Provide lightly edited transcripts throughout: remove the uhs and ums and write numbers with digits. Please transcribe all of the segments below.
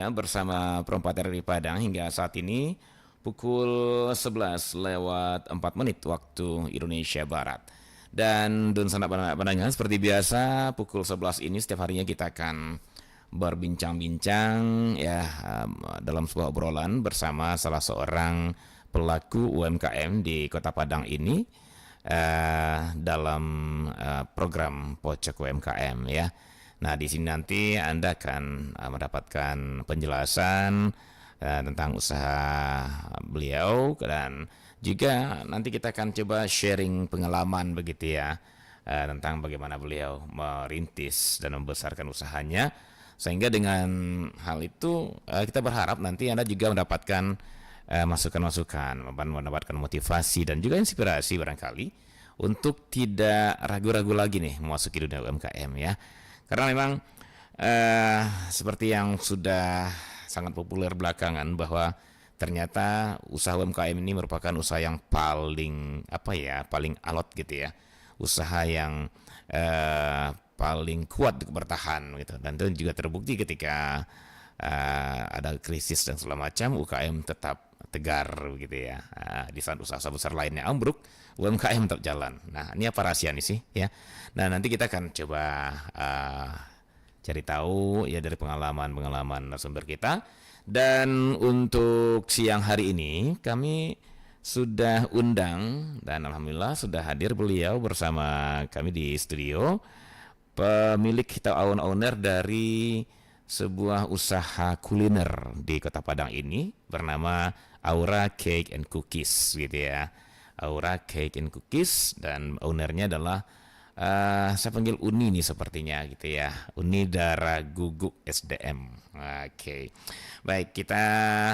Bersama Perempat RRI Padang hingga saat ini pukul 11 lewat 4 menit waktu Indonesia Barat. Dan sanak pandangan seperti biasa pukul 11 ini setiap harinya kita akan berbincang-bincang ya dalam sebuah obrolan bersama salah seorang pelaku UMKM di Kota Padang ini dalam program Pojok UMKM ya. Nah, di sini nanti Anda akan mendapatkan penjelasan tentang usaha beliau, dan juga nanti kita akan coba sharing pengalaman begitu ya, tentang bagaimana beliau merintis dan membesarkan usahanya. Sehingga dengan hal itu kita berharap nanti Anda juga mendapatkan masukan-masukan, mendapatkan motivasi dan juga inspirasi barangkali untuk tidak ragu-ragu lagi nih memasuki dunia UMKM ya. Karena memang seperti yang sudah sangat populer belakangan bahwa ternyata usaha UMKM ini merupakan usaha yang paling paling alot gitu ya. Usaha yang paling kuat untuk bertahan gitu. Dan itu juga terbukti ketika ada krisis dan segala macam, UKM tetap tegar gitu ya. Di saat usaha besar lainnya ambruk, UMKM tetap jalan. Nah, ini apa rahasia nih sih ya? Nah, nanti kita akan coba cari tahu ya dari pengalaman narasumber kita. Dan untuk siang hari ini kami sudah undang dan alhamdulillah sudah hadir beliau bersama kami di studio, pemilik atau owner dari sebuah usaha kuliner di Kota Padang ini bernama Aura Cake and Cookies gitu ya. Aura Cake and Cookies, dan ownernya adalah saya panggil Uni nih sepertinya gitu ya, Uni Dara Guguk SDM. Oke. Baik, kita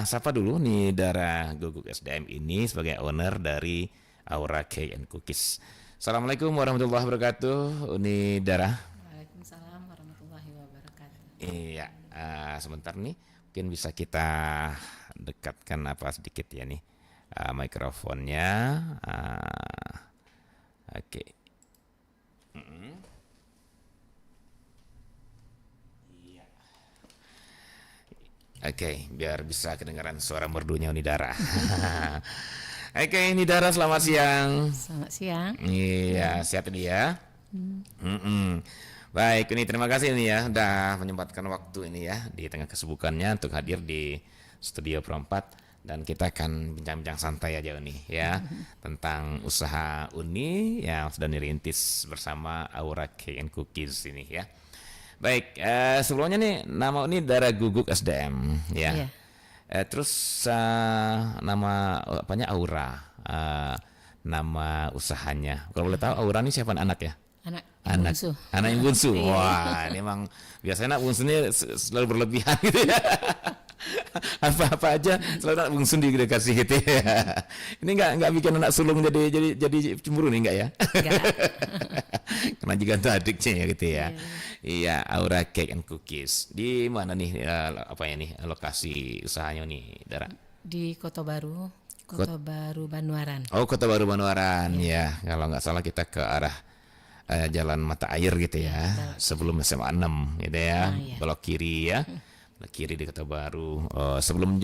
sapa dulu nih Dara Guguk SDM ini sebagai owner dari Aura Cake and Cookies. Assalamualaikum warahmatullahi wabarakatuh, Uni Dara. Waalaikumsalam warahmatullahi wabarakatuh. Iya, sebentar nih mungkin bisa kita dekatkan sedikit ya nih mikrofonnya. Oke. Iya. Oke, biar bisa kedengaran suara merdunya Unidara. Oke, Unidara, selamat siang. Selamat siang. Iya, sehat ini ya. Baik, ini terima kasih ini ya, udah menyempatkan waktu ini ya di tengah kesibukannya untuk hadir di studio Perempat. Dan kita akan bincang-bincang santai aja Uni ya, tentang usaha Uni yang sudah dirintis bersama Aura Cake and Cookies ini ya. Baik, sebelumnya nih nama Uni Dara Guguk SDM ya. Iya. Terus nama apanya Aura, nama usahanya. Kalau boleh tahu Aura ini siapa, anak ya? Bungsu. Anak yang bungsu. Iya. Wah, ini emang biasanya anak bungsunya selalu berlebihan gitu ya. Apa-apa aja selalu anak bungsu dikasih gitu ya. Ini nggak bikin anak sulung jadi cemburu nih, nggak ya? Enggak. Karena juga itu adiknya ya gitu ya. Iya. Iya, Aura Cake and Cookies. Di mana nih lokasi usahanya nih, Dara? Di Kota Baru Banuaran. Oh, Kota Baru Banuaran ya. Kalau nggak salah kita ke arah Jalan Mata Air gitu ya, sebelum SMA 6 gitu ya, iya. belok kiri ya. Belok kiri di Kota Baru. Sebelum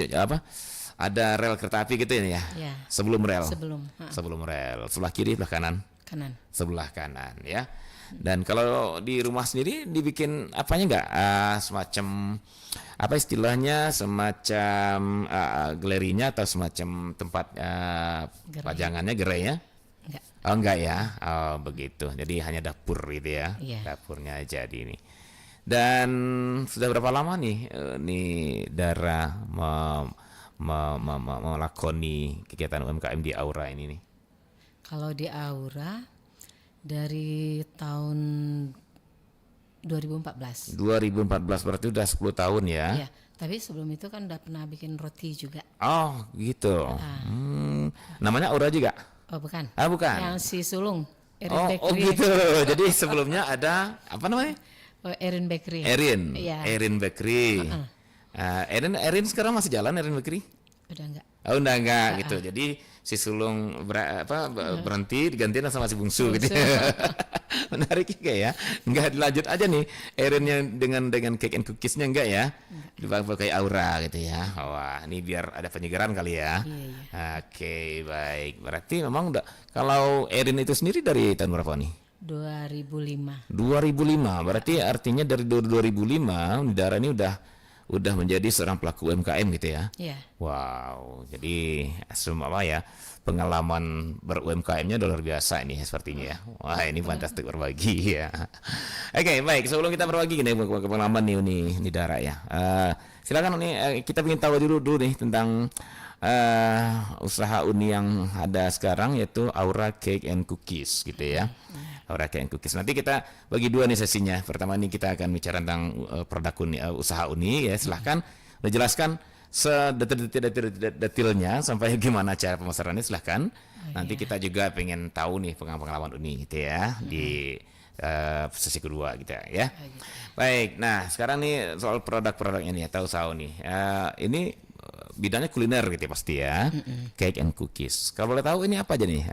ada rel kereta api gitu ya. Ya. Sebelum rel. Sebelum Rel. Sebelah kiri, sebelah kanan. kanan. Sebelah kanan ya. Dan kalau di rumah sendiri dibikin apanya nggak, semacam apa istilahnya, semacam galerinya atau semacam tempat Gerai. pajangannya, gerainya? Enggak. Oh enggak ya, oh begitu. Jadi hanya dapur gitu ya, Iya. dapurnya jadi ini. Dan sudah berapa lama nih Dara melakoni kegiatan UMKM di Aura ini nih? Kalau di Aura dari tahun 2014. 2014 berarti udah 10 tahun ya? Iya, tapi sebelum itu kan udah pernah bikin roti juga. Oh gitu. Namanya Aura juga? Oh, bukan. Bukan. Yang si sulung, Erin Oh Bakery. gitu. Jadi sebelumnya ada apa namanya? Oh, Erin Bakery. Erin. Iya. Erin Bakery. Erin sekarang masih jalan, Erin Bakery? Udah enggak. Oh enggak gitu. Jadi si sulung berhenti digantiin sama si bungsu gitu. Menarik juga ya. Enggak dilanjut aja nih Erinnya dengan cake and cookiesnya enggak ya? Dipakai Aura gitu ya. Wah, ini biar ada penyegaran kali ya. Iya, iya. Oke, baik. Berarti memang udah kalau Erin itu sendiri dari tahun berapa nih? 2005. 2005. Berarti artinya dari 2005 Nidara ini udah menjadi seorang pelaku UMKM gitu ya. Iya. Wow, jadi semua ya pengalaman ber-UMKM-nya luar biasa ini sepertinya ya. Wah, ini fantastik berbagi ya. Oke, baik. Sebelum kita berbagi gini pengalaman nih Dara ya. Silakan nih kita ingin tahu dulu nih tentang usaha Uni yang ada sekarang yaitu Aura Cake and Cookies gitu ya. Aura Cake and Cookies. Nanti kita bagi dua nih sesinya. Pertama nih kita akan bicara tentang produk Uni, usaha Uni ya. Silahkan dijelaskan sedetil-detilnya sampai gimana cara pemasarannya silahkan. Nanti kita juga pengen tahu nih pengalaman Uni gitu ya di sesi kedua gitu ya. Baik, nah sekarang nih soal produk-produknya nih atau usaha Uni. Ini bidangnya kuliner gitu ya pasti ya. Cake and Cookies. Kalau boleh tahu ini apa aja nih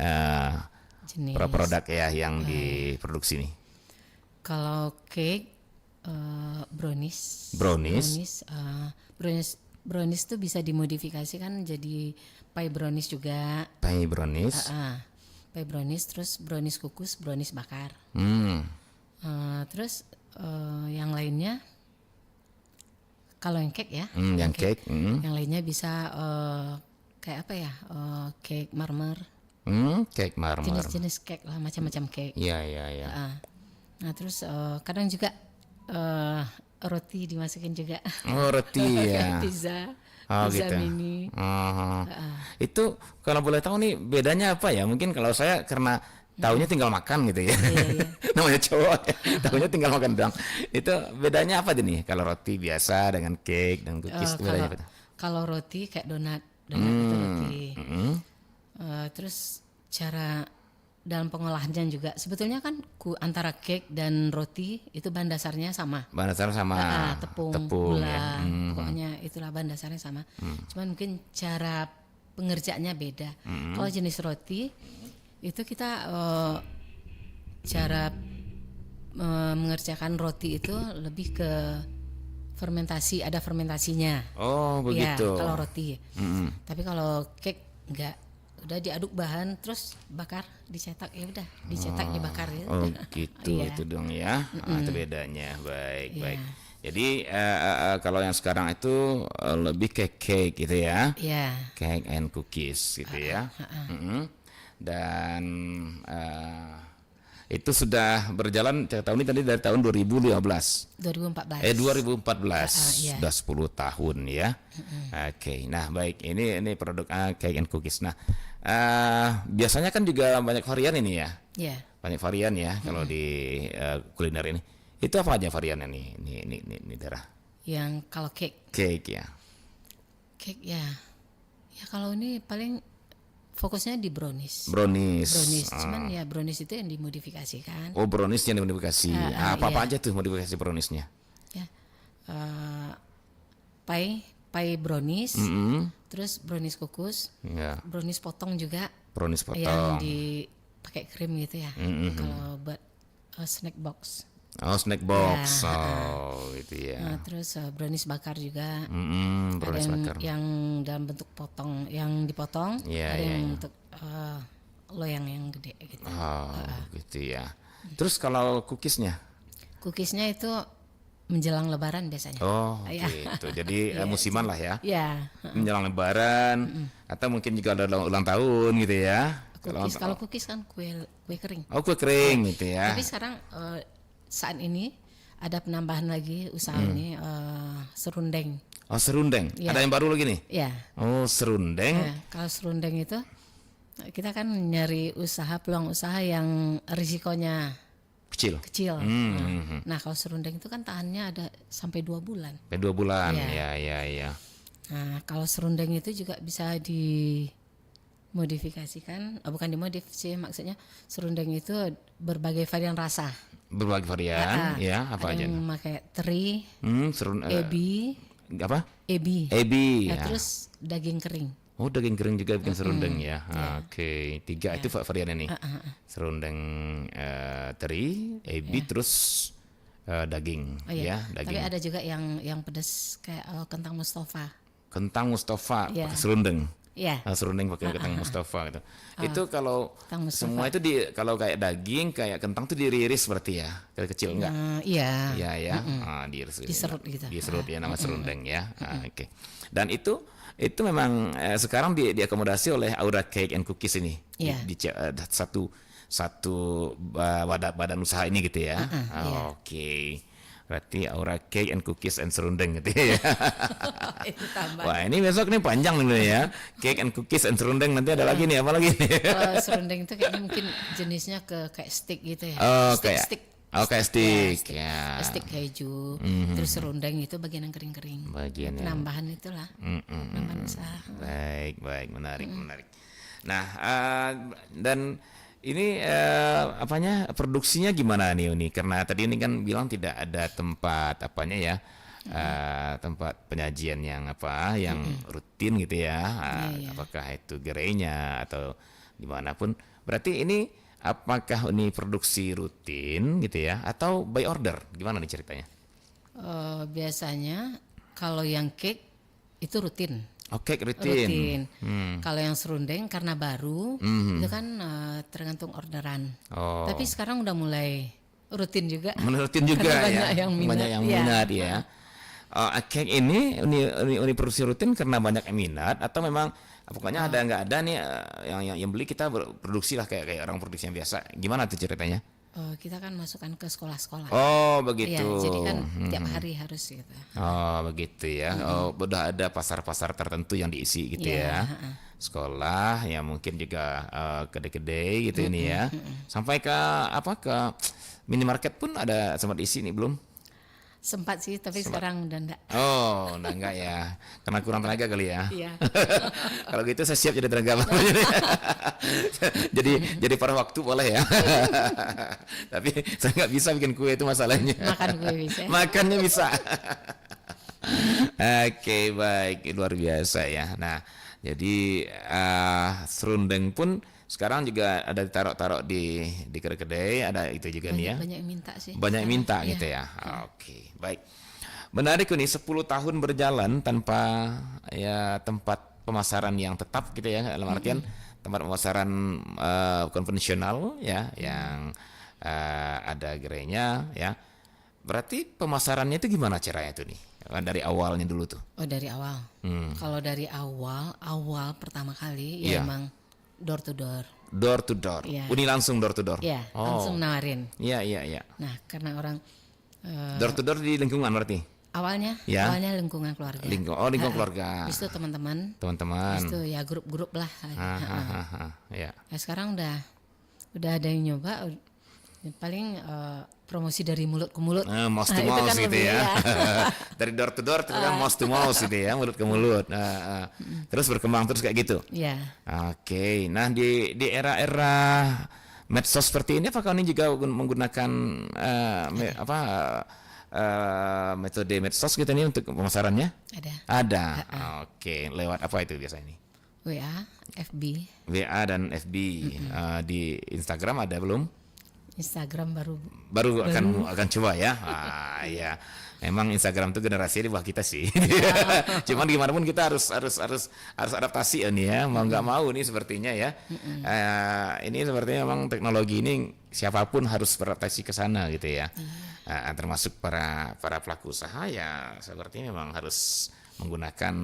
Jenis. produk ya yang diproduksi nih? Kalau cake, brownies. Brownies. Brownies tuh bisa dimodifikasikan jadi pie brownies juga. Pie brownies. Pie brownies, terus brownies kukus, brownies bakar. Terus yang lainnya, kalau yang cake ya, Yang cake. yang lainnya bisa kayak apa ya, cake marmer, Cake marmer. jenis-jenis cake lah, macam-macam cake. Iya. Nah terus kadang juga roti dimasukin juga. Oh, roti ya. Pizza, Oh, pizza gitu. mini. Itu kalau boleh tahu nih bedanya apa ya? Mungkin kalau saya karena taunya tinggal makan gitu ya. Iya. Namanya cowok ya. Taunya tinggal makan doang. Itu bedanya apa tuh nih? Kalau roti biasa dengan cake dan cookies itu bedanya apa tuh? Kalau roti kayak donat itu roti. Terus cara dalam pengolahannya juga sebetulnya kan antara cake dan roti itu bahan dasarnya sama. Bahan dasar sama Tepung, ya. gula, pokoknya itulah bahan dasarnya sama. Cuman mungkin cara pengerjaannya beda. Kalau jenis roti itu kita cara mengerjakan roti itu lebih ke fermentasi, ada fermentasinya. Oh, begitu. Ya, kalau roti. Tapi kalau cake enggak, udah diaduk bahan terus bakar, dicetak, ya udah dicetak dibakar ya. Oh, gitu Iya. itu dong ya. Itu bedanya. Baik, Iya. baik. Jadi kalau yang sekarang itu lebih ke cake gitu ya. Iya. Cake and cookies gitu ya. Dan itu sudah berjalan tahun ini tadi dari tahun 2015. 2014. 2014. Iya. Sudah 10 tahun ya. Oke. Nah, baik. Ini produk cake and cookies. Nah, biasanya kan juga banyak varian ini ya. Iya. Banyak varian ya kalau di kuliner ini. Itu apa aja variannya nih? Ini Dara. Yang kalau cake Cake ya. ya. Ya kalau ini paling fokusnya di brownies. Brownies. Cuman ya brownies itu yang dimodifikasikan. Oh, brownies yang dimodifikasi. Apa-apa iya. aja tuh modifikasi browniesnya? Ya. Pie brownies, terus brownies kukus, Ya, brownies potong juga brownies potong. yang dipakai krim gitu ya. Kalau buat snack box. Oh, snack box. Ya, Oh, itu ya. Nah, terus brownies bakar juga. Brownies Ada bakar. yang dalam bentuk potong, yang dipotong, Iya, ada iya, yang iya. bentuk loyang yang gede gitu. Oh, gitu ya. Terus kalau cookiesnya? Cookiesnya itu menjelang Lebaran biasanya. Oh, Iya. gitu. Jadi musiman lah ya. Ya, Menjelang Lebaran atau mungkin juga ada ulang tahun gitu ya. kalau cookies kan kue kering. Oh, kue kering gitu ya. Tapi sekarang saat ini ada penambahan lagi usaha ini serundeng. Oh, serundeng. Iya. Ada yang baru lagi nih? Ya, Oh, serundeng. kalau serundeng itu kita kan nyari peluang usaha yang risikonya Kecil. kecil. Nah, kalau serundeng itu kan tahannya ada sampai 2 bulan. Sampai 2 bulan. Iya. Ya. Nah, kalau serundeng itu juga bisa dimodifikasikan, bukan dimodif sih, maksudnya serundeng itu berbagai varian rasa. Berbagai varian, ya, apa aja? Ada yang pakai teri, Serundeng. ebi, Apa? ebi. Ebi. Nah, Ya. terus daging kering. Oh, daging kering juga bikin serundeng ya. Oke, 3 itu variannya nih. Serundeng teri, ebi, terus daging Oh iya. ya, Tapi daging. ada juga yang pedas kayak kentang Mustafa. Kentang Mustafa Iya. pakai serundeng. Iya, Serundeng pakai kentang Mustafa gitu. Itu kalau kentang Mustafa. semua itu kalau kayak daging, kayak kentang tuh diiris berarti ya, kecil enggak? Iya. Iya ya, diiris. Diserut gitu. Diserut ya, nama serundeng ya. Oke. Dan itu memang sekarang diakomodasi oleh Aura Cake and Cookies ini. Iya. Satu badan usaha ini gitu ya. Oke. Berarti Aura Cake and Cookies and Serundeng gitu ya. Itu tambah. Wah, ini besok nih panjang nih ya. Cake and Cookies and Serundeng, nanti ada lagi nih, apa lagi nih? Kalau serundeng itu kayaknya mungkin jenisnya kayak stick gitu ya. Oh, stick, kayak stick. kayak stick ya. Stick keju. Terus serundeng itu bagian yang kering-kering. Bagian yang Penambahan itulah. Penambahan usaha. baik, menarik. Nah, dan ini produksinya gimana nih Uni? Karena tadi ini kan bilang tidak ada tempat tempat penyajian yang rutin gitu ya. Apakah itu gerainya atau dimanapun? Berarti ini apakah Uni produksi rutin gitu ya, atau by order? Gimana nih ceritanya? Biasanya kalau yang cake itu rutin. Oke, rutin. Kalau yang serundeng karena baru itu kan tergantung orderan. Oh. Tapi sekarang udah mulai rutin juga. Rutin juga Karena ya. banyak yang minat. Banyak yang Iya. minat ya. Cake ini uni produksi rutin karena banyak yang minat, atau memang pokoknya ada nggak ada nih yang beli, kita produksi lah kayak orang produksi yang biasa. Gimana tuh ceritanya? Kita kan masukkan ke sekolah-sekolah. Oh, Iya, begitu. jadi kan tiap hari harus gitu. Oh, begitu ya. Oh, udah ada pasar-pasar tertentu yang diisi gitu Iya, ya. Sekolah ya, mungkin juga kedai-kedai gitu ini ya. Sampai ke minimarket pun ada sempat isi nih, belum? Sempat sih, tapi sekarang udah enggak. Oh, enggak ya. Karena kurang tenaga kali ya. Iya. Kalau gitu saya siap jadi tenaga. jadi pada waktu boleh ya. Tapi saya nggak bisa bikin kue, itu masalahnya. Makan kue bisa. Makannya bisa. Oke, baik, luar biasa ya. Nah, jadi serundeng pun sekarang juga ada ditaruh di kedai, ada itu juga nih ya. Banyak yang minta sih. Banyak yang minta Iya. gitu ya. Oke, baik. Menarik nih, 10 tahun berjalan tanpa ya tempat pemasaran yang tetap gitu ya, dalam artian tempat pemasaran konvensional ya, yang ada gerainya ya. Berarti pemasarannya itu gimana caranya tuh nih? Dari awalnya dulu tuh. Oh, dari awal. Kalau dari awal pertama kali Iya. ya emang door to door. Door to door. Iya. Uni langsung door to door. Iya, langsung nawarin. Iya. Nah, karena orang Door to door di lingkungan berarti. awalnya Ya. lingkungan keluarga. Lingkungan keluarga. Habis itu teman-teman. Teman-teman. Habis itu ya grup-grup lah. Ya. Nah, sekarang udah ada yang nyoba, paling promosi dari mulut ke mulut. Mouse to Nah, itu mouse kan gitu lebih, ya. ya. Dari door to door terus mouse to mouse gitu ya, mulut ke mulut. Terus berkembang terus kayak gitu. Iya. Oke. Nah, di era-era medsos seperti ini, apakah ini juga menggunakan metode medsos gitu nih untuk pemasarannya? Ada Ada. Oke. Lewat apa itu biasanya nih? WA, FB, WA dan FB. Di Instagram ada belum? Instagram Baru akan coba ya. Ya. Memang Instagram tuh generasi di bawah kita sih. Cuman gimana pun kita harus adaptasi ini ya, mau nggak mau nih sepertinya ya. Ini sepertinya memang teknologi ini siapapun harus beradaptasi ke sana gitu ya. Termasuk para pelaku usaha ya, sepertinya memang harus menggunakan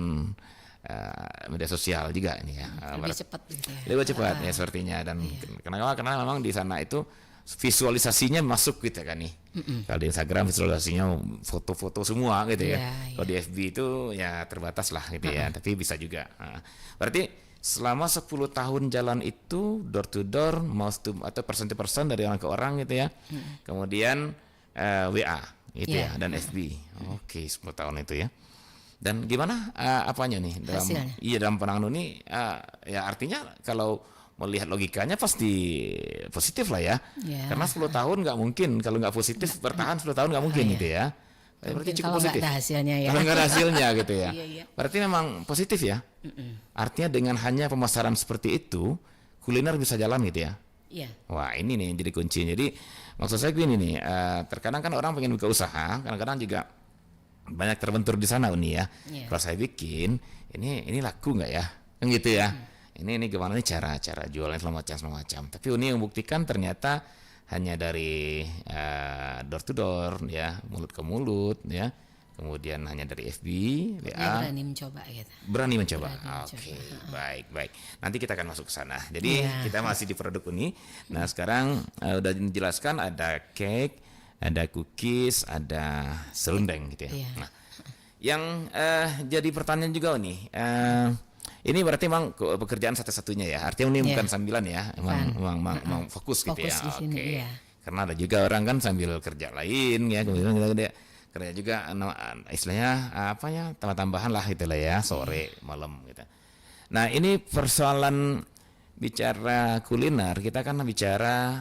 media sosial juga ini ya. lebih cepat gitu ya. Lebih cepat ya sepertinya, dan karena memang di sana itu visualisasinya masuk gitu kan nih. Kalau di Instagram visualisasinya foto-foto semua gitu ya. Kalau di FB itu ya terbatas lah gitu ya, tapi bisa juga. Berarti selama 10 tahun jalan itu door to door, mouth to atau person to person, dari orang ke orang gitu ya. Kemudian WA gitu ya, dan FB. Oke, 10 tahun itu ya. Dan gimana apanya nih dalam pandangan ini, ya artinya kalau melihat logikanya pasti positif lah ya. Karena 10 tahun nggak mungkin, kalau nggak positif bertahan 10 tahun nggak mungkin gitu ya. Berarti Mungkin cukup kalau nggak positif. ada hasilnya ya. Kalau nggak ada hasilnya gitu ya. Iya, iya. Berarti memang positif ya. Artinya dengan hanya pemasaran seperti itu, kuliner bisa jalan gitu ya. Iya. Wah ini nih yang jadi kunci. Jadi maksud saya gini nih, terkadang kan orang pengen buka usaha, kadang-kadang juga banyak terbentur di sana Uni ya. Iya. Kalau saya bikin, ini laku nggak ya? Kan gitu ya. Ini gimana nih cara jualnya segala macam. Tapi Uni yang buktikan ternyata hanya dari door to door ya, mulut ke mulut ya. Kemudian hanya dari FB, Dia WA, berani mencoba gitu. berani mencoba. Berani Oke, mencoba. baik. Nanti kita akan masuk ke sana. Jadi Iya. kita masih di produk Uni. Nah sekarang udah dijelaskan ada cake, ada cookies, ada serundeng gitu ya. Iya. Nah, yang jadi pertanyaan juga Uni, ini berarti memang pekerjaan satu-satunya ya. Artinya Uni Iya. bukan sambilan ya, emang fokus gitu Fokus ya. di sini, iya. Karena ada juga orang kan sambil kerja lain ya, kemudian kita kerja juga istilahnya apa ya, tambah-tambahan lah gitu lah ya, sore malam gitu. Nah ini persoalan bicara kuliner, kita kan bicara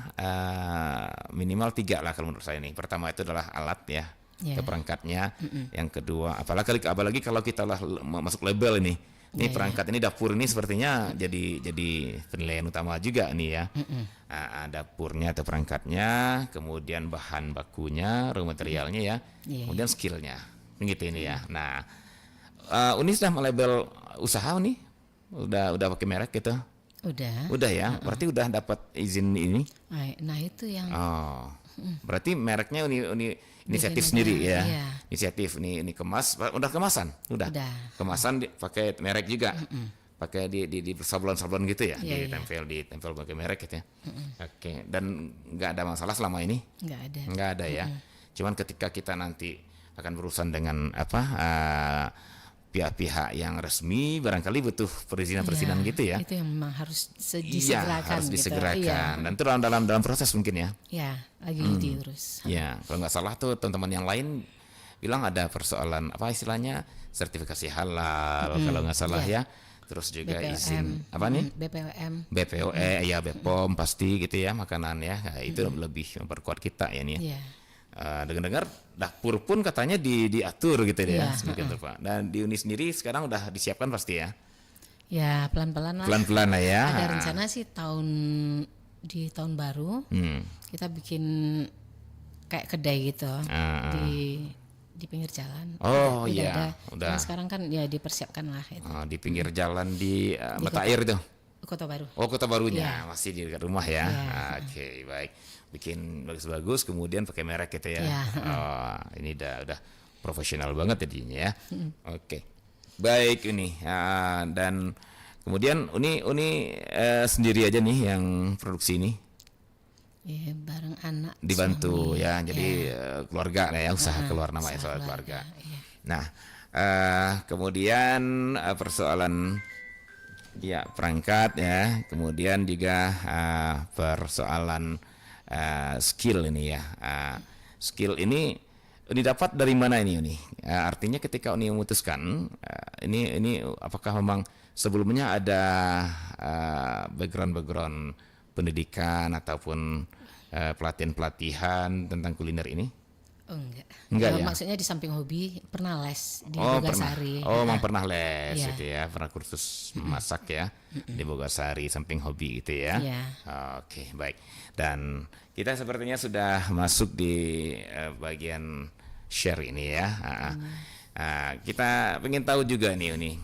minimal 3 lah kalau menurut saya nih. Pertama itu adalah alat ya, Yeah. perangkatnya. Yang kedua, apalagi kalau kita lah masuk label ini perangkat ini, dapur ini sepertinya jadi penilaian utama juga nih ya. Dapurnya atau perangkatnya, kemudian bahan bakunya, raw materialnya ya, Iya. kemudian skillnya, begitu ini ya. Nah, Uni sudah melabel usaha nih, udah pakai merek gitu, udah ya, berarti udah dapat izin ini. Nah itu yang Oh, berarti mereknya Uni inisiatif Bikin sendiri aja, ya, iya. inisiatif ini kemas, udah kemasan, udah kemasan pakai merek juga, pakai di sablon gitu ya, Iya, ditempel pakai merek gitu ya. Oke, dan nggak ada masalah selama ini, nggak ada. nggak ada ya. Cuman ketika kita nanti akan berurusan dengan pihak-pihak yang resmi, barangkali butuh perizinan Iya, gitu ya. Itu yang memang harus Iya, disegerakan. harus gitu. disegerakan. Iya. Dan itu dalam proses mungkin ya. Ya, lagi diurus. Ya, kalau nggak salah tuh teman-teman yang lain bilang ada persoalan apa istilahnya sertifikasi halal kalau nggak salah ya. Terus juga BPOM, izin apa nih? BPOM. BPOE ya, BPOM pasti gitu ya, makanan ya. Nah, itu lebih memperkuat kita ya nih. Iya. Dengar-dengar dapur pun katanya diatur gitu ya, Iya, sedikit Pak. Dan di Uni sendiri sekarang udah disiapkan pasti ya. Ya pelan-pelan lah. Pelan-pelan lah ya. Ada rencana sih di tahun baru kita bikin kayak kedai gitu di pinggir jalan. Oh Udah iya, ada. udah. Cuma sekarang kan ya dipersiapkan lah itu. Di pinggir jalan di mata air itu. Kota Baru. Oh, Kota Barunya Iya. masih di dekat rumah ya. Iya. Oke, baik. Bikin bagus-bagus kemudian pakai merek gitu ya. Iya. Oh, ini udah profesional banget jadinya ya. Oke. Baik ini. Dan kemudian Uni sendiri aja nih yang produksi ini. Ya, bareng anak. Dibantu suami. ya. Jadi keluarga lah ya, usaha keluar namanya usaha soal keluarga. iya. Nah, kemudian persoalan ya perangkat ya, kemudian juga persoalan skill ini ya. Skill ini didapat dari mana ini Uni? Artinya ketika Uni memutuskan ini apakah memang sebelumnya ada background pendidikan ataupun pelatihan tentang kuliner ini? Oh enggak. Enggak ya? Maksudnya di samping hobi pernah les di Pernah. Bogasari. Oh, memang pernah les Iya. gitu ya, pernah kursus memasak ya di Bogasari samping hobi gitu ya. Iya. Oke, baik. Dan kita sepertinya sudah masuk di bagian share ini ya. Kita ingin tahu juga nih Uni.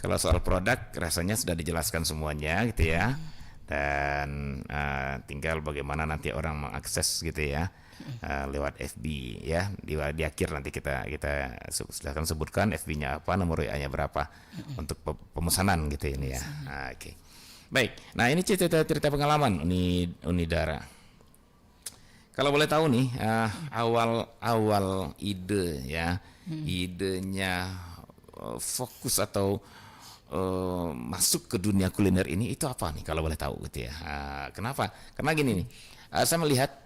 Kalau soal produk rasanya sudah dijelaskan semuanya gitu ya. Dan tinggal bagaimana nanti orang mengakses gitu ya. Lewat FB ya, di akhir nanti kita silakan sebutkan FB-nya apa, nomor WA-nya berapa untuk pemesanan gitu ini ya. Oke. Baik. Nah, ini cerita pengalaman Unidara. Kalau boleh tahu nih, awal ide ya, idenya fokus atau masuk ke dunia kuliner ini itu apa nih kalau boleh tahu gitu ya. Kenapa? Karena gini nih, saya melihat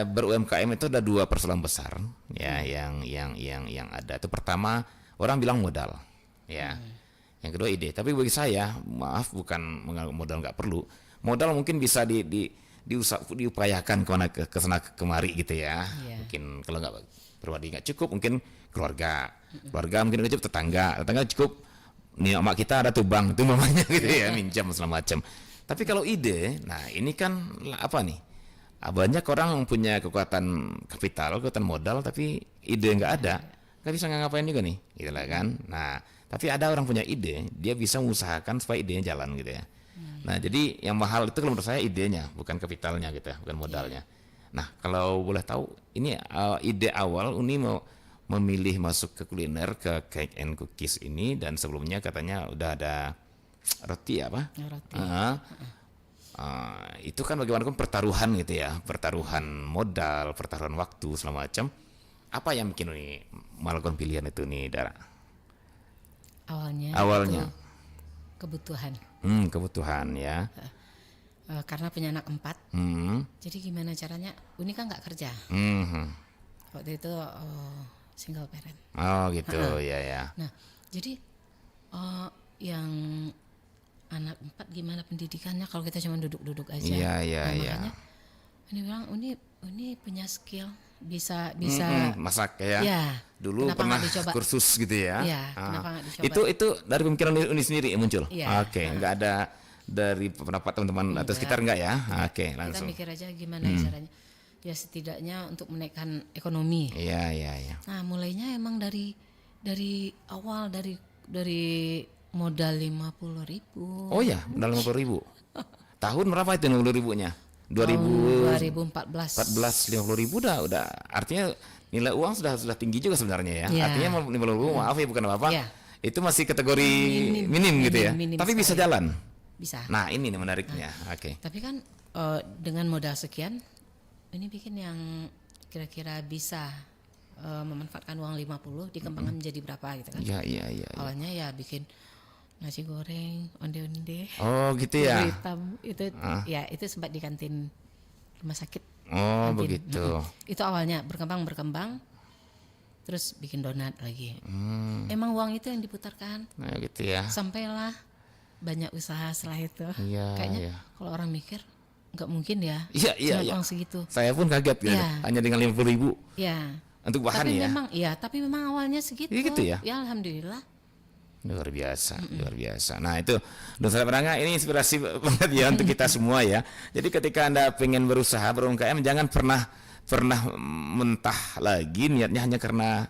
ber-UMKM itu ada 2 persoalan besar ya yang ada. Itu pertama orang bilang modal ya. Yang kedua ide. Tapi bagi saya, maaf bukan modal nggak perlu. Modal mungkin bisa diupayakan ke sana kemari gitu ya. Iya. Mungkin kalau nggak pribadi nggak cukup, mungkin keluarga mungkin nggak cukup, tetangga cukup. Nih emak kita ada tubang itu mamanya gitu ya, minjam segala macam. Tapi kalau ide, nah ini kan apa nih? Banyak orang yang punya kekuatan kapital, kekuatan modal, tapi ide nggak ada, nggak bisa ngapain juga nih, gitu lah kan. Nah, tapi ada orang punya ide, dia bisa mengusahakan supaya idenya jalan gitu ya. Nah, jadi yang mahal itu kalau menurut saya idenya, bukan kapitalnya gitu ya, bukan modalnya. Nah, kalau boleh tahu, ini ide awal Uni mau memilih masuk ke kuliner, ke cake and cookies ini, dan sebelumnya katanya udah ada roti apa? Roti. Itu kan bagaimanapun pertaruhan gitu ya, pertaruhan modal, pertaruhan waktu segala macam. Apa yang bikin Uni melakukan pilihan itu nih, Dara? Itu Awalnya. kebutuhan. Kebutuhan ya. Karena punya anak 4. Jadi gimana caranya? Uni kan nggak kerja. Waktu itu single parent. Oh gitu, ya. Nah, jadi yang anak 4 gimana pendidikannya kalau kita cuma duduk-duduk aja. Iya. Makanya Uni bilang Uni punya skill bisa masak ya. Ya. Dulu Kenapa pernah nggak dicoba? kursus gitu ya. Iya, kenapa nggak dicoba? Itu dari pemikiran Uni sendiri muncul. Iya. Oke, nggak ada dari pendapat teman-teman atau sekitar nggak ya? Oke, langsung. Kita mikir aja gimana caranya. Ya setidaknya untuk menaikkan ekonomi. Iya. Nah, mulainya emang dari awal dari modal 50.000. Oh ya, modal 50.000. Tahun berapa itu 50.000-nya? 2014. 50.000 udah artinya nilai uang sudah tinggi juga sebenarnya ya. Iya. Artinya 50.000, maaf ya bukan apa-apa. Iya. Itu masih kategori minim gitu ya. minim Tapi bisa sekali. jalan. Bisa. Nah, ini nih menariknya. Oke. Tapi kan dengan modal sekian, ini bikin yang kira-kira bisa memanfaatkan uang 50 dikembangkan menjadi berapa gitu kan. Iya. Awalnya ya bikin nasi goreng, onde-onde. Oh, gitu ya. Bubur hitam itu ya itu sempat di kantin rumah sakit. Oh, Kantin. begitu. Itu awalnya berkembang terus bikin donat lagi. Emang uang itu yang diputarkan. Nah, gitu ya. Sampailah banyak usaha setelah itu. Iya, Kayaknya iya. kalau orang mikir nggak mungkin ya. Iya. Cuma uang segitu. Saya pun kaget gitu. Iya. Hanya dengan 50.000 Ya. untuk bahan ya. Tapi memang awalnya segitu. Iya gitu ya? Ya alhamdulillah. Luar biasa. Nah itu Dosa Perangga ini inspirasi banget ya untuk kita semua ya. Jadi ketika Anda pengen berusaha ber-UMKM jangan pernah mentah lagi niatnya hanya karena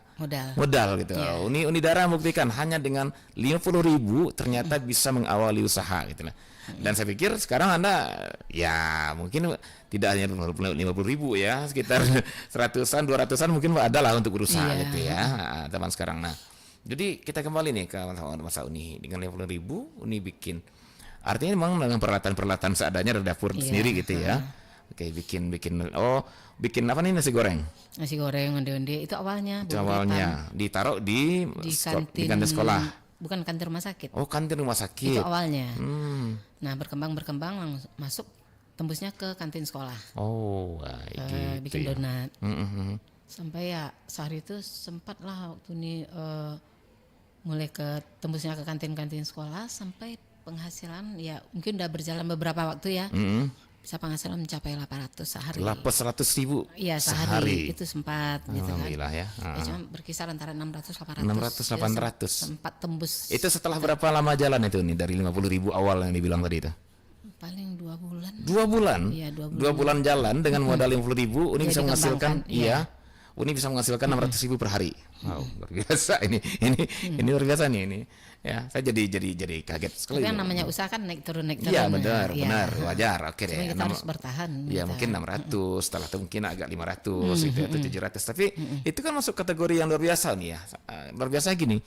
modal gitu. Yeah. Uni Dara buktikan hanya dengan 50.000 ternyata bisa mengawali usaha gitu lah. Dan saya pikir sekarang Anda ya mungkin tidak hanya 50.000 ya, sekitar 100-an 200-an mungkin ada lah untuk berusaha gitu ya. Teman sekarang. Nah, jadi kita kembali nih ke masa Uni dengan 50.000 Uni bikin. Artinya memang dengan peralatan seadanya dari dapur sendiri gitu ya. Oke, bikin apa nih nasi goreng? Nasi goreng onde-onde itu awalnya. Itu awalnya ditaruh di kantin sekolah. Bukan kantin rumah sakit. Oh, kantin rumah sakit. Itu awalnya. Nah, berkembang langsung masuk tembusnya ke kantin sekolah. Oh, gitu. Bikin ya. donat. Sampai ya sehari itu sempat lah waktu ini mulai tembusnya ke kantin-kantin sekolah sampai penghasilan ya mungkin udah berjalan beberapa waktu ya. Bisa penghasilan mencapai 800 sehari. 800.000 Iya sehari itu sempat gitu kan. Alhamdulillah ya. Ya cuma berkisar antara 600 800. 600 800. Sempat tembus. Itu setelah berapa lama jalan itu nih dari 50.000 awal yang dibilang tadi itu? Paling 2 bulan. 2 bulan? Iya 2 bulan. 2 bulan jalan dengan modal 50.000 Uni Ya, bisa menghasilkan Uni bisa menghasilkan 600.000 per hari. Wow, luar biasa ini luar biasa nih ini. Ya, saya jadi kaget sekali. Tapi yang namanya usaha kan naik turun. Iya, benar, wajar. Oke deh. Cuma kita harus bertahan. Ya, mungkin 600, setelah itu mungkin agak 500 gitu atau 700. Tapi itu kan masuk kategori yang luar biasa nih ya. Luar biasa gini.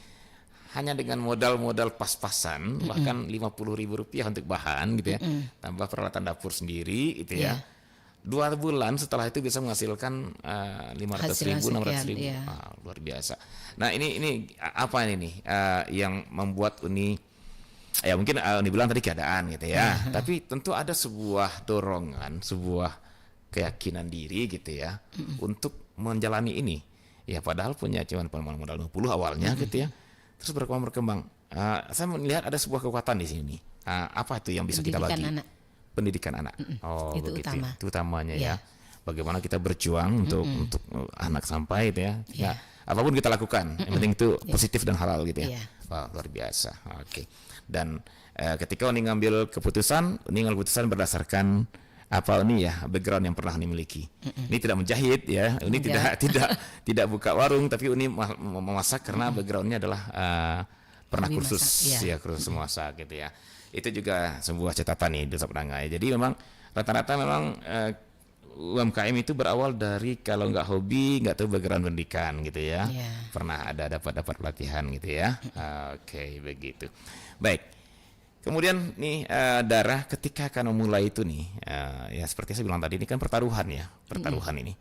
Hanya dengan modal pas-pasan bahkan 50.000 rupiah untuk bahan gitu ya. Tambah peralatan dapur sendiri gitu ya. 2 bulan setelah itu bisa menghasilkan 500.000 600.000. Wow, luar biasa. Nah ini apa ini nih yang membuat Uni ya mungkin Uni bilang tadi keadaan gitu ya. Tapi tentu ada sebuah dorongan, sebuah keyakinan diri gitu ya untuk menjalani ini. Ya padahal punya cuma modal 20 awalnya gitu ya. Terus berkembang. Saya melihat ada sebuah kekuatan di sini. Apa itu yang bisa kita bagi? Pendidikan anak. pendidikan anak. Oh, Itu begitu. utama. Itu utamanya ya. Iya. Bagaimana kita berjuang untuk anak sampai itu ya. Iya. Nah, apapun kita lakukan, yang penting itu positif dan halal gitu ya. Iya. Wah, luar biasa. Oke. Dan ketika Uni ngambil keputusan berdasarkan apa Uni ya, background yang pernah Uni miliki. Ini tidak menjahit ya. Uni tidak buka warung, tapi Uni memasak karena backgroundnya adalah pernah Hobi kursus masak, iya. ya, kursus memasak gitu ya. Itu juga sebuah catatan nih Duta Penanggai. Jadi memang rata-rata memang UMKM itu berawal dari kalau nggak hobi, nggak tahu background pendidikan gitu ya. Iya. Pernah ada dapat pelatihan gitu ya. Oke, begitu. Baik. Kemudian nih Darah ketika akan memulai itu nih, ya seperti saya bilang tadi ini kan pertaruhan ya, ini.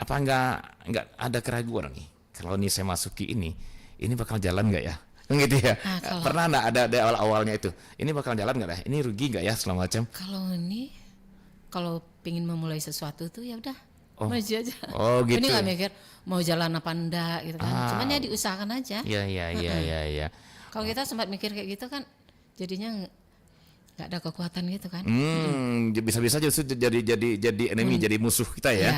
Apa nggak ada keraguan nih? Kalau ini saya masuki ini bakal jalan nggak ya? Gitu ya. Pernah nggak ada awal-awalnya itu? Ini bakal jalan nggak ya? Ini rugi nggak ya segala macam? Kalau pingin memulai sesuatu tuh ya udah maju aja. Oh gitu. Ini nggak mikir mau jalan apa enggak gitu kan. Cuman ya diusahakan aja. Iya. Kalau kita sempat mikir kayak gitu kan jadinya nggak ada kekuatan gitu kan. Bisa-bisa justru jadi enemy, jadi musuh kita ya.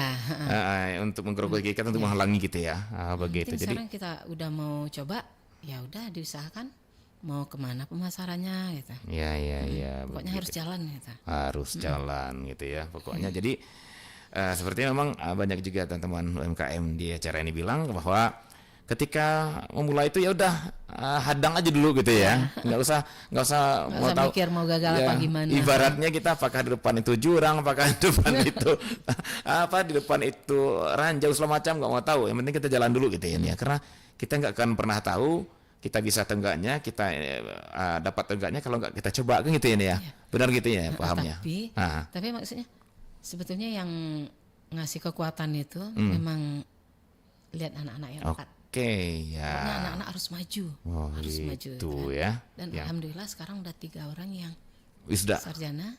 Untuk menggerogoti kita, untuk menghalangi gitu ya. Begitu. Jadi sekarang kita udah mau coba, ya udah diusahakan mau kemana pemasarannya gitu. Iya. Pokoknya harus jalan gitu. Harus jalan gitu ya. Pokoknya jadi sepertinya memang banyak juga teman-teman UMKM di acara ini bilang bahwa ketika memulai itu ya udah hadang aja dulu gitu ya, nggak usah mau tahu mikir mau gagal apa gimana. Ibaratnya kita apakah di depan itu jurang, apakah di depan itu di depan itu ranjau segala macam, nggak mau tahu. Yang penting kita jalan dulu gitu ya, karena kita nggak akan pernah tahu kita bisa tenggaknya, kita dapat tenggaknya kalau nggak kita coba kan gitu ya. Benar gitu ya pahamnya. Tapi maksudnya sebetulnya yang ngasih kekuatan itu memang lihat anak-anak yang dekat. Ya. Pokoknya anak-anak harus maju, harus maju. Ya. Dan alhamdulillah sekarang udah 3 orang yang wisuda sarjana,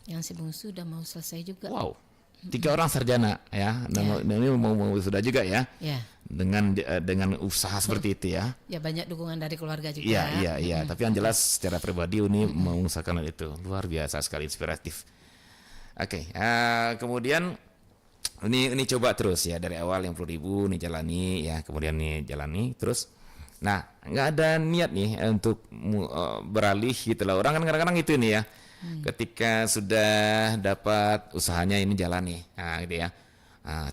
yang si bungsu udah mau selesai juga. Wow, 3 orang sarjana ya. Dan ini mau wisuda juga ya. Dengan usaha seperti itu ya. Ya banyak dukungan dari keluarga juga. Iya. Tapi yang jelas secara pribadi Uni mengusahakan hal itu luar biasa sekali, inspiratif. Oke. Kemudian ini coba terus ya dari awal yang 10.000 nih jalani ya, kemudian nih jalani terus. Nah, nggak ada niat nih untuk beralih gitu lah. Orang kan kadang-kadang itu nih ya. Ketika sudah dapat usahanya ini jalan nih. Nah, gitu ya.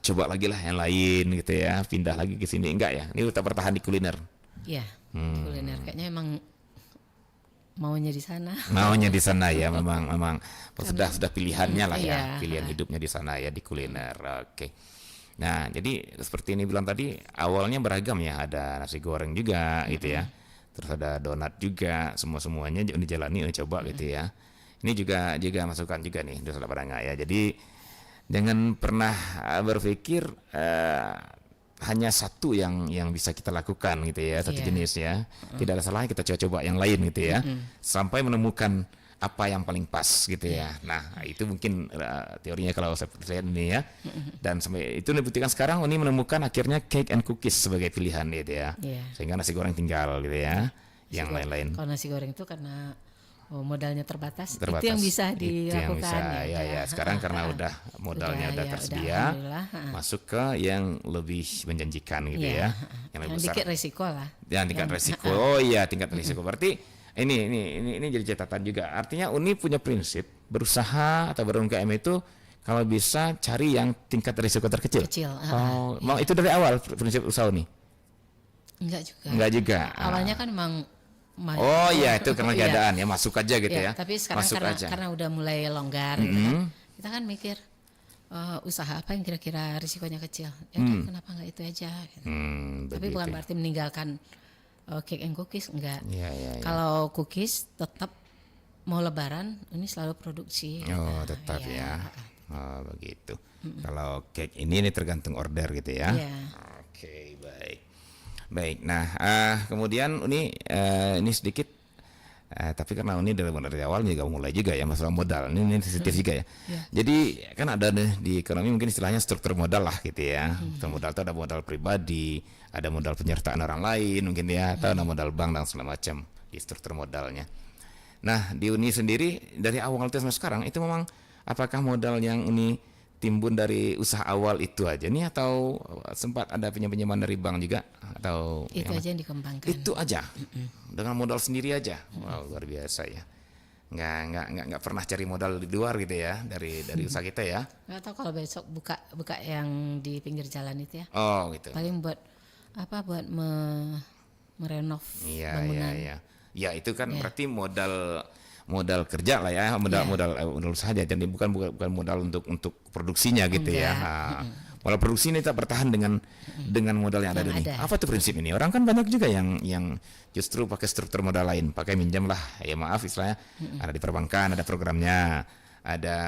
Coba lagi lah yang lain gitu ya, pindah lagi ke sini. Enggak ya. Ini tetap bertahan di kuliner. Iya. Di kuliner kayaknya emang maunya di sana. Maunya di sana ya, memang sudah pilihannya lah ya, pilihan hidupnya di sana ya, di kuliner. Oke. Nah, jadi seperti ini bilang tadi, awalnya beragam ya, ada nasi goreng juga gitu ya. Terus ada donat juga, semuanya dijalani, coba gitu ya. Ini juga masukan juga nih, Duta Penanggai ya. Jadi jangan pernah berpikir hanya satu yang bisa kita lakukan gitu ya, satu jenis ya. Tidak ada salahnya kita coba yang lain gitu ya, sampai menemukan apa yang paling pas gitu ya. Nah, itu mungkin teorinya kalau saya lihat ini ya. Dan sampai itu dibuktikan sekarang Uni menemukan akhirnya cake and cookies sebagai pilihan gitu ya. Sehingga nasi goreng tinggal gitu ya. Yang lain-lain. Kalau nasi goreng itu karena modalnya terbatas, itu yang bisa dilakukan ya. Sekarang karena udah modalnya udah tersedia, masuk ke yang lebih menjanjikan gitu ya, yang lebih besar. Tingkat resiko lah. Tingkat resiko. Tingkat resiko. Berarti ini jadi catatan juga. Artinya Uni punya prinsip berusaha atau ber-UMKM itu kalau bisa cari yang tingkat risiko terkecil. Itu dari awal prinsip usaha Uni? Enggak juga. Awalnya kan memang itu karena keadaan ya, masuk aja gitu ya. Tapi sekarang karena udah mulai longgar gitu kan, kita kan mikir usaha apa yang kira-kira risikonya kecil. Kenapa nggak itu aja gitu. Tapi bukan berarti meninggalkan cake and cookies, enggak. Kalau cookies tetap mau lebaran ini selalu produksi. Tetap ya. Begitu. Kalau cake ini tergantung order gitu ya. Oke, baik. Nah, kemudian ini sedikit, tapi karena ini dari awal juga mulai juga ya masalah modal. Ini sensitif juga ya. Jadi kan ada di ekonomi mungkin istilahnya struktur modal lah gitu ya. Struktur modal itu ada modal pribadi, ada modal penyertaan orang lain mungkin ya, atau ada modal bank dan segala macam di struktur modalnya. Nah, di Uni sendiri dari awal sampai sekarang itu memang apakah modal yang Uni timbun dari usaha awal itu aja nih atau sempat ada pinjam-pinjaman dari bank juga atau Itu yang aja yang dikembangkan. itu aja dengan modal sendiri aja. Wow, luar biasa ya. Nggak pernah cari modal di luar gitu ya dari usaha kita ya. Nggak tahu kalau besok buka yang di pinggir jalan itu ya. Oh gitu. Paling buat apa? Buat merenov Iya, bangunan. iya. Ya itu kan berarti modal kerja lah ya, modal usaha aja, jadi bukan modal untuk produksinya gitu ya. Enggak. Modal produksi ini tak bertahan dengan modal yang ada Yang ini. ada. Apa tuh prinsip ini? Orang kan banyak juga yang justru pakai struktur modal lain, pakai minjam lah. Ya maaf istilahnya, ada di perbankan, ada programnya, ada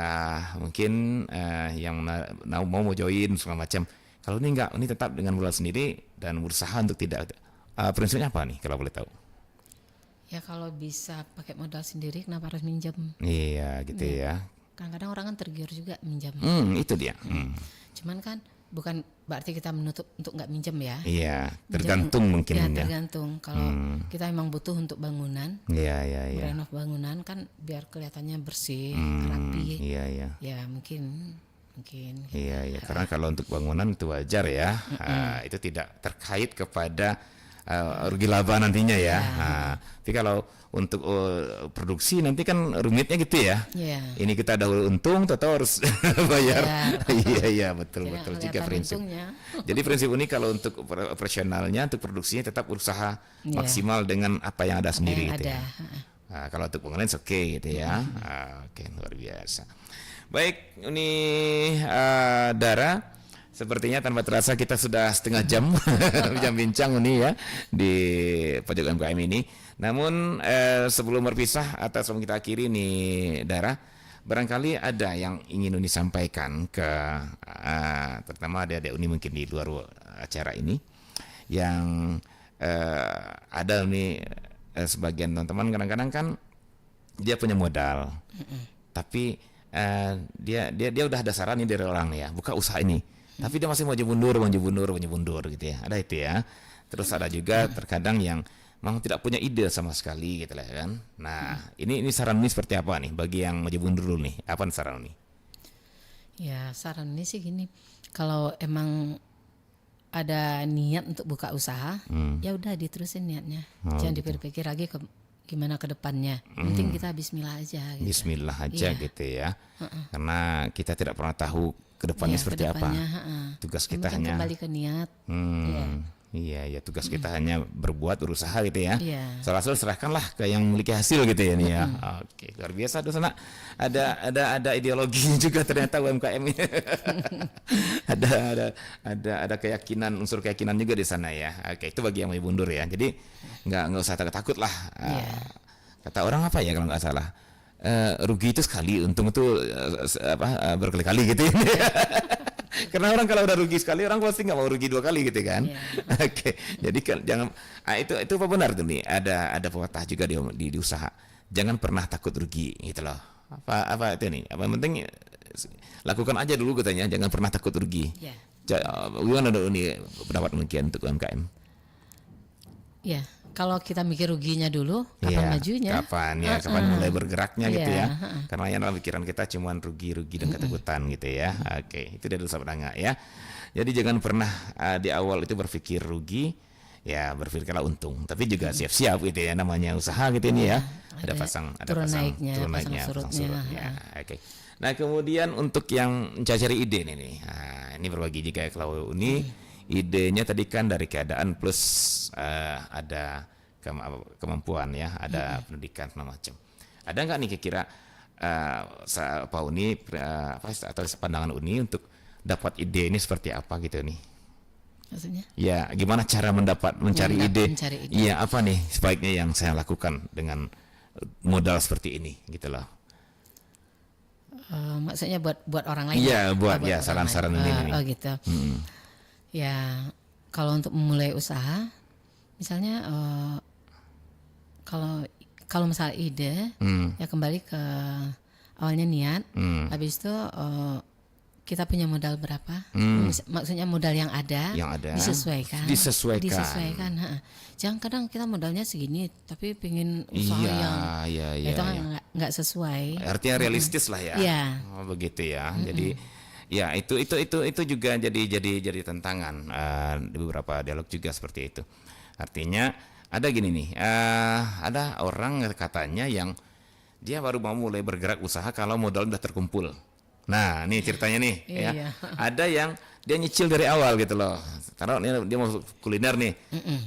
mungkin yang mau join segala macam. Kalau ini enggak, ini tetap dengan modal sendiri dan berusaha untuk tidak. Prinsipnya apa nih kalau boleh tahu? Ya kalau bisa pakai modal sendiri kenapa harus minjem? Iya gitu ya. Kadang-kadang orang kan tergiur juga minjem. Itu dia. Cuman kan bukan berarti kita menutup untuk nggak minjem ya. Iya, tergantung mungkin Ya ya. tergantung. Kalau kita emang butuh untuk bangunan, Iya. merenov bangunan kan biar kelihatannya bersih, rapi. Iya. Ya mungkin. Iya. Karena kalau untuk bangunan itu wajar ya. Itu tidak terkait kepada rugi laba nantinya ya. Tapi kalau untuk produksi nanti kan rumitnya gitu ya. Iya. Ini kita dahulu untung, tahu harus bayar. Iya, betul Ya, juga kelihatan prinsip. untungnya. Jadi prinsip ini kalau untuk operasionalnya, untuk produksinya tetap berusaha maksimal dengan apa yang ada sendiri yang gitu ada. ya. Nah, kalau untuk bangunan oke gitu ya. Oke, luar biasa. Baik, ini Dara. Sepertinya tanpa terasa kita sudah setengah jam bincang-bincang ini ya di pojok MKM ini. Namun sebelum berpisah atau sebelum kita akhiri nih Dara, barangkali ada yang ingin Uni sampaikan ke terutama adik-adik Uni mungkin di luar acara ini yang ada nih sebagian teman-teman kadang-kadang kan dia punya modal, tapi dia udah ada saran nih dari orang ya, buka usaha ini. Tapi dia masih maju mundur gitu ya. Ada itu ya. Terus ada juga terkadang yang memang tidak punya ide sama sekali gitu lah kan. Nah, ini saran ini seperti apa nih bagi yang maju mundur dulu nih? Apa saran ini? Ya saran ini sih gini, kalau emang ada niat untuk buka usaha, ya udah diterusin niatnya. Jangan dipikir-pikir lagi gimana ke depannya. Penting kita bismillah aja gitu. Bismillah aja gitu ya. Karena kita tidak pernah tahu kedepannya seperti apa. Tugas kita hanya kembali ke niat. Iya, tugas kita hanya berbuat, berusaha gitu ya. Iya. Hasil serahkanlah ke yang memiliki hasil gitu ya nih ya. Oke, luar biasa tuh sana. Ada ideologinya juga ternyata UMKM ini. ada keyakinan, unsur keyakinan juga di sana ya. Oke, itu bagi yang mau mundur ya. Jadi nggak usah takut lah. Kata orang apa ya kalau nggak salah? Rugi itu sekali, untung itu berkali-kali gitu. Karena orang kalau udah rugi sekali, orang pasti nggak mau rugi dua kali gitu kan. Oke, jadi jangan itu apa benar tuh nih? Ada pepatah juga di usaha. Jangan pernah takut rugi gitu loh. Apa itu nih? Apa yang penting lakukan aja dulu katanya. Jangan pernah takut rugi. Gimana nih pendapat mungkin untuk UMKM? Ya. Kalau kita mikir ruginya dulu, kapan majunya? Kapan mulai bergeraknya gitu ya. Karena yang dalam pikiran kita cuma rugi dan ketakutan gitu ya. Oke, itu dari sahabat Angga ya. Jadi jangan pernah di awal itu berpikir rugi, ya berpikirlah untung. Tapi juga siap-siap gitu ya, namanya usaha gitu ini ya. Ada turun naiknya, pasang surutnya. Ya, oke. Nah kemudian untuk yang mencari ide nih, ini berbagi juga kalau ini. Idenya tadi kan dari keadaan plus ada kemampuan ya, ada pendidikan segala macam. Ada nggak nih kira-kira Pak Uni atau pandangan Uni untuk dapat ide ini seperti apa gitu nih? Maksudnya? Ya, gimana cara mencari ide? Iya, apa nih sebaiknya yang saya lakukan dengan modal seperti ini gitu loh. Maksudnya buat orang lain? Iya, buat ya saran-saran ini. Oh gitu. Ya, kalau untuk memulai usaha, misalnya kalau masalah ide, ya kembali ke awalnya niat. Habis itu kita punya modal berapa, maksudnya modal yang ada, disesuaikan. Disesuaikan. Jangan kadang kita modalnya segini, tapi pengen usaha yang itu kan nggak sesuai. Artinya realistis lah ya. Iya. Oh, begitu ya. Jadi ya itu juga jadi tantangan di beberapa dialog juga seperti itu. Artinya ada gini nih, ada orang katanya yang dia baru mau mulai bergerak usaha kalau modal udah terkumpul. Nah, ini ceritanya nih ya. Ada yang dia nyicil dari awal gitu loh. Taruh dia mau kuliner nih.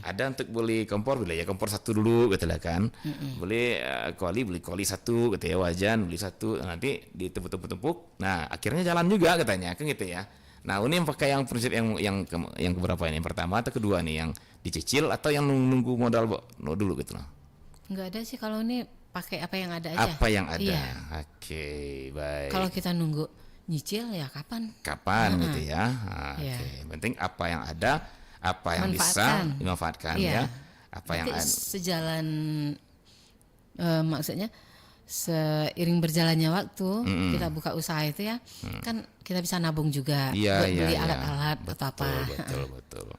Ada untuk beli kompor, beli ya kompor satu dulu gitu lah kan. Beli beli kuali satu gitu ya, wajan beli satu, nanti ditempuk-tempuk. Nah, akhirnya jalan juga katanya kan gitu ya. Nah, ini yang pakai yang prinsip yang keberapa ini? Yang pertama atau kedua nih, yang dicicil atau yang nunggu modal dulu gitu loh. Enggak ada sih kalau ini pakai apa yang ada aja. Apa yang ada. Iya. Oke, baik. Kalau kita nunggu nyicil ya kapan? Gitu ya. Oke. Penting apa yang ada, apa yang bisa dimanfaatkan ya. Apa yang ada. Sejalan maksudnya seiring berjalannya waktu kita buka usaha itu ya, kan kita bisa nabung juga buat beli alat-alat atau apa. Betul.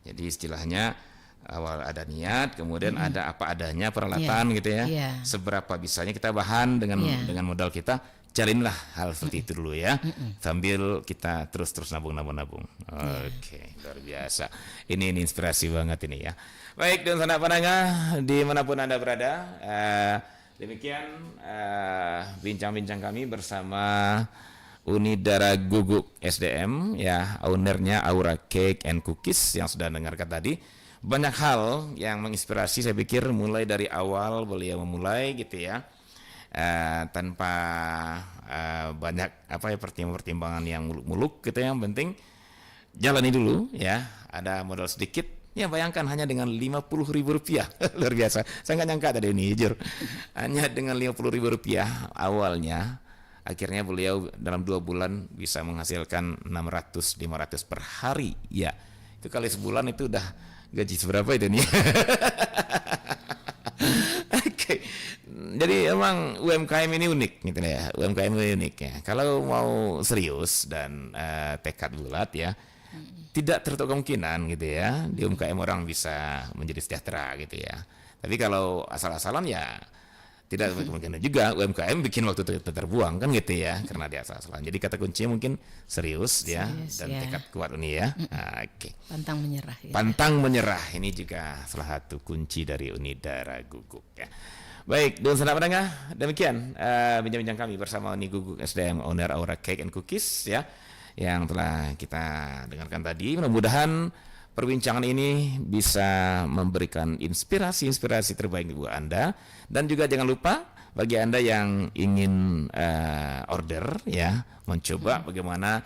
Jadi istilahnya awal ada niat, kemudian ada apa adanya peralatan gitu ya. Seberapa bisanya kita bahan dengan modal kita, jalinlah hal seperti itu dulu ya. Sambil kita terus nabung. Oke, luar biasa. Ini inspirasi banget ini ya. Baik, dan sanak pendengar dimanapun Anda berada, demikian bincang-bincang kami bersama Unidara Guguk SDM ya, ownernya Aura Cake and Cookies yang sudah dengarkan tadi. Banyak hal yang menginspirasi, saya pikir mulai dari awal beliau memulai gitu ya, tanpa banyak pertimbangan yang muluk-muluk gitu. Yang penting jalani dulu ya, ada modal sedikit ya, bayangkan hanya dengan Rp50.000 luar biasa. Saya nggak nyangka tadi ini jujur, hanya dengan Rp50.000 awalnya. Akhirnya beliau dalam 2 bulan bisa menghasilkan 600-500 per hari ya. Itu kali sebulan itu udah gaji seberapa itu nih. Oke. Jadi emang UMKM ini unik gitu ya. UMKM ini unik ya. Kalau mau serius dan tekad bulat ya, tidak tertutup kemungkinan gitu ya, di UMKM orang bisa menjadi sejahtera gitu ya. Tapi kalau asal-asalan ya tidak kemungkinan juga UMKM bikin waktu terbuang kan gitu ya, karena dia asal-asalan. Jadi kata kuncinya mungkin serius ya, dan tekad kuat ini ya. Oke. Pantang menyerah ya. Pantang menyerah ini juga salah satu kunci dari Unidara Guguk ya. Baik, dan saudara pendengar, demikian bincang-bincang kami bersama Uni Guguk SDM, owner Aura Cake and Cookies ya, yang telah kita dengarkan tadi. Mudah-mudahan perbincangan ini bisa memberikan inspirasi terbaik buat Anda. Dan juga jangan lupa bagi Anda yang ingin order ya, mencoba bagaimana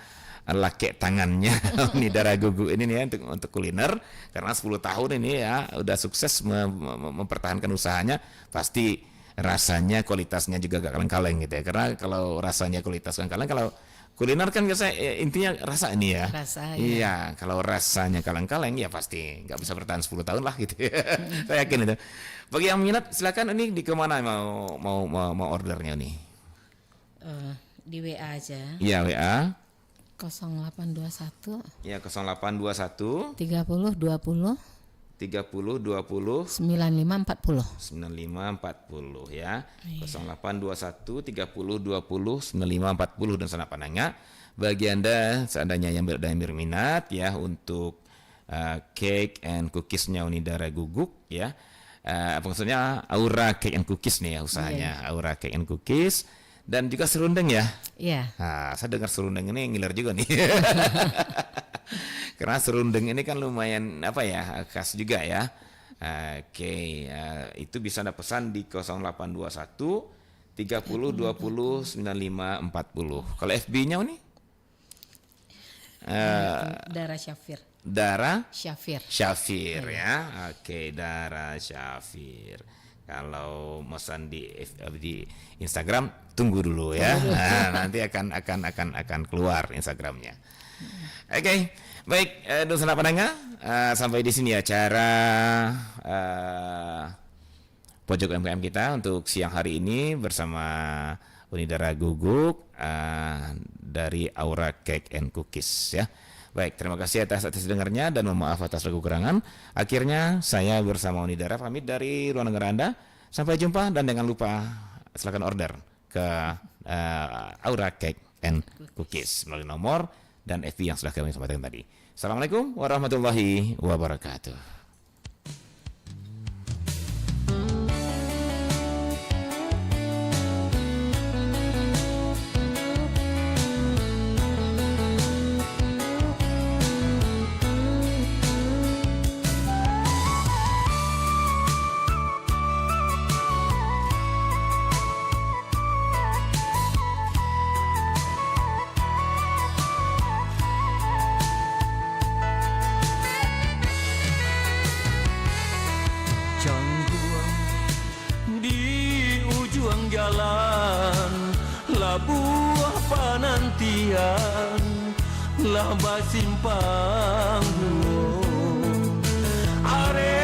laki tangannya Unidara Guguk ini nih ya, untuk kuliner, karena 10 tahun ini ya udah sukses mempertahankan usahanya. Pasti rasanya, kualitasnya juga gak kaleng-kaleng gitu ya. Karena kalau rasanya, kualitas kan kaleng, kalau kuliner kan biasa intinya rasa ini ya. Iya, kalau rasanya kaleng-kaleng ya pasti nggak bisa bertahan 10 tahun lah gitu. Saya yakin itu. Bagi yang minat silakan, ini di kemana mau ordernya nih? Di WA aja. Iya, WA 0821. Ya, 0821 30 20 9540 ya. 0821 30 20 9540. Dan sanak pandangan bagi Anda seandainya yang berminat ya untuk cake and cookiesnya Unidara Guguk ya. Maksudnya Aura Cake and Cookies nih ya usahanya. Aura Cake and Cookies, dan juga serundeng ya. Iya. Nah, saya dengar serundeng ini ngiler juga nih. Karena serundeng ini kan lumayan khas juga ya. Oke, itu bisa Anda pesan di 0821 30 20 9540. Kalau FB-nya nih? Dara Syafir. Dara Syafir ya. Oke, Dara Syafir. Kalau pesan di Instagram tunggu dulu ya. Nah, nanti akan keluar Instagramnya. Oke, baik, saudara pendengar, sampai di sini acara Pojok UMKM kita untuk siang hari ini bersama Unidara Guguk dari Aura Cake and Cookies ya. Baik, terima kasih atas dengarnya dan mohon maaf atas kekurangan. Akhirnya saya bersama Unidara pamit dari ruang dengar Anda. Sampai jumpa dan jangan lupa silakan order ke Aura Cake and Cookies melalui nomor dan FB yang sudah kami sampaikan tadi. Assalamualaikum warahmatullahi wabarakatuh. Buah penantian lah basimpang are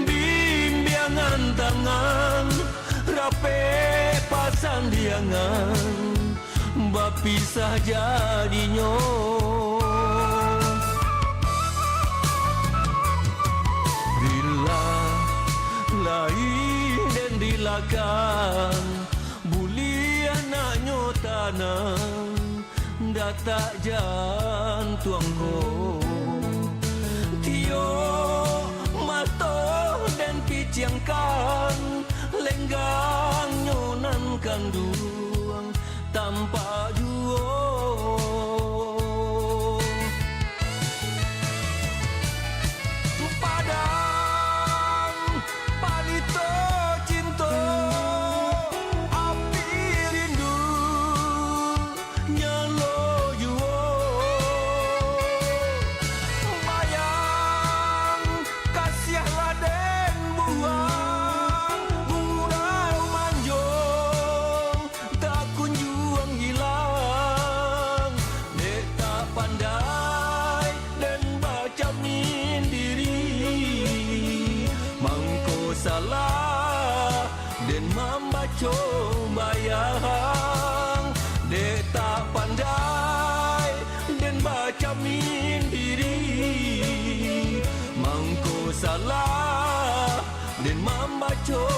bimbingan tangan rape pasandiangan bapisah jadinya bila lain dan dilakan tanang datak jantuangku tio mato dan piciangkan lenggang nyonan kanduang tanpa juo padang palito cinta salah dan membaca bayang dek tak pandai dan baca min diri mangko salah dan membaca